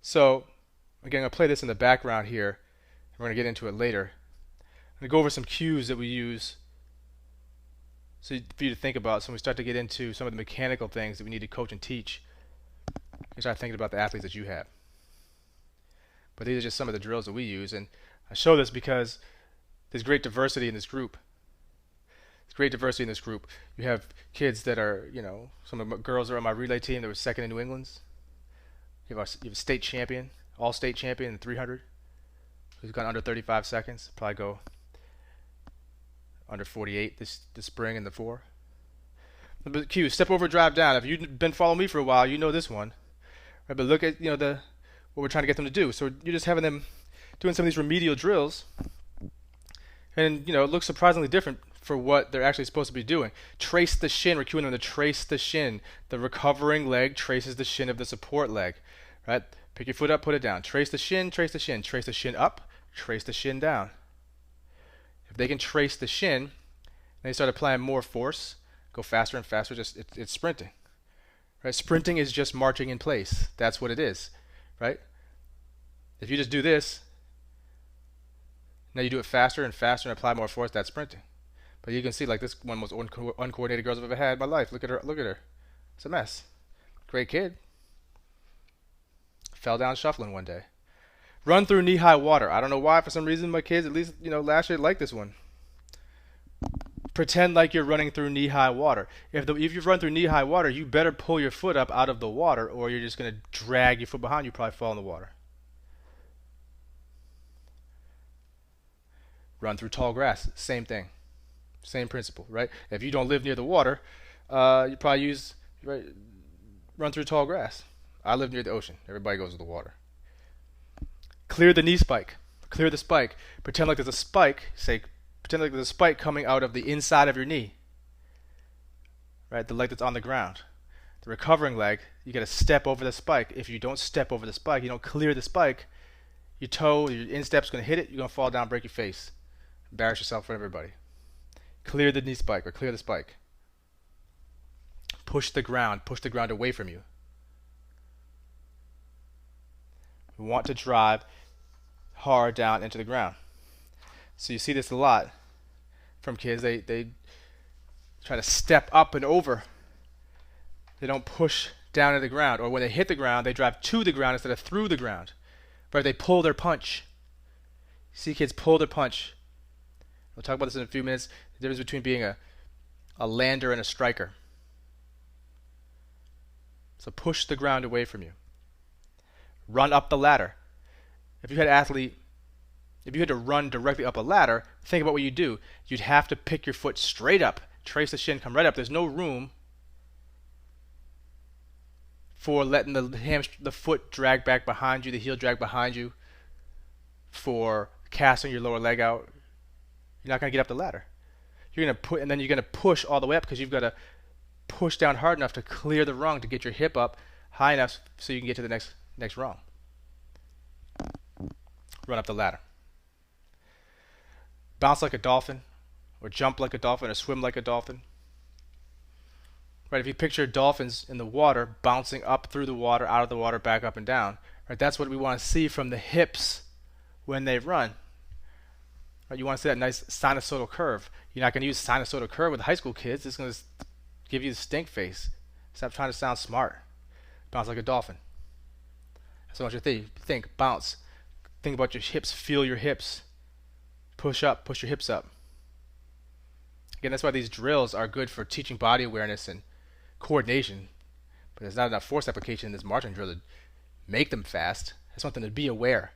So again, I'm going to play this in the background here, and we're going to get into it later. I'm going to go over some cues that we use for you to think about. So when we start to get into some of the mechanical things that we need to coach and teach, you start thinking about the athletes that you have. But these are just some of the drills that we use, and I show this because there's great diversity in this group. There's great diversity in this group. You have kids that are, some of the girls are on my relay team that were second in New England's. You have a state champion, all-state champion in 300, who's gone under 35 seconds. Probably go under 48 this spring in the 4. The cue: step over, drive down. If you've been following me for a while, you know this one. Right? But look at what we're trying to get them to do. So you're just having them doing some of these remedial drills, and it looks surprisingly different for what they're actually supposed to be doing. Trace the shin. We're cueing them to trace the shin. The recovering leg traces the shin of the support leg. Right? Pick your foot up, put it down. Trace the shin, trace the shin. Trace the shin up, trace the shin down. If they can trace the shin, and they start applying more force, go faster and faster. It's sprinting. Right? Sprinting is just marching in place. That's what it is. Right? If you just do this, now you do it faster and faster and apply more force, that's sprinting. But you can see, like, this one most uncoordinated girls I've ever had in my life. Look at her. Look at her. It's a mess. Great kid. Fell down shuffling one day. Run through knee-high water. I don't know why. For some reason, my kids, at least last year, liked this one. Pretend like you're running through knee-high water. If you run through knee-high water, you better pull your foot up out of the water, or you're just going to drag your foot behind you, probably fall in the water. Run through tall grass. Same thing. Same principle, right? If you don't live near the water, you probably run through tall grass. I live near the ocean. Everybody goes to the water. Clear the knee spike. Clear the spike. Pretend like there's a spike. Pretend like there's a spike coming out of the inside of your knee. Right? The leg that's on the ground. The recovering leg, you got to step over the spike. If you don't step over the spike, you don't clear the spike, your toe, your instep's going to hit it, you're going to fall down, break your face. Embarrass yourself in front of everybody. Clear the knee spike or clear the spike. Push the ground away from you. We want to drive hard down into the ground. So you see this a lot from kids. They try to step up and over. They don't push down to the ground. Or when they hit the ground, they drive to the ground instead of through the ground. But they pull their punch. You see kids pull their punch. We'll talk about this in a few minutes. The difference between being a lander and a striker. So push the ground away from you. Run up the ladder. If you had to run directly up a ladder, think about what you do. You'd have to pick your foot straight up, trace the shin, come right up. There's no room for letting the foot drag back behind you, the heel drag behind you, for casting your lower leg out. You're not going to get up the ladder. And then you're going to push all the way up because you've got to push down hard enough to clear the rung to get your hip up high enough so you can get to the next rung. Run up the ladder. Bounce like a dolphin, or jump like a dolphin, or swim like a dolphin. Right? If you picture dolphins in the water, bouncing up through the water, out of the water, back up and down. Right? That's what we want to see from the hips when they run. Right? You want to see that nice sinusoidal curve. You're not going to use sinusoidal curve with high school kids. It's going to give you the stink face. Stop trying to sound smart. Bounce like a dolphin. So I want you to think, bounce. Think about your hips. Feel your hips. Push up. Push your hips up. Again, that's why these drills are good for teaching body awareness and coordination. But there's not enough force application in this marching drill to make them fast. I just want them to be aware.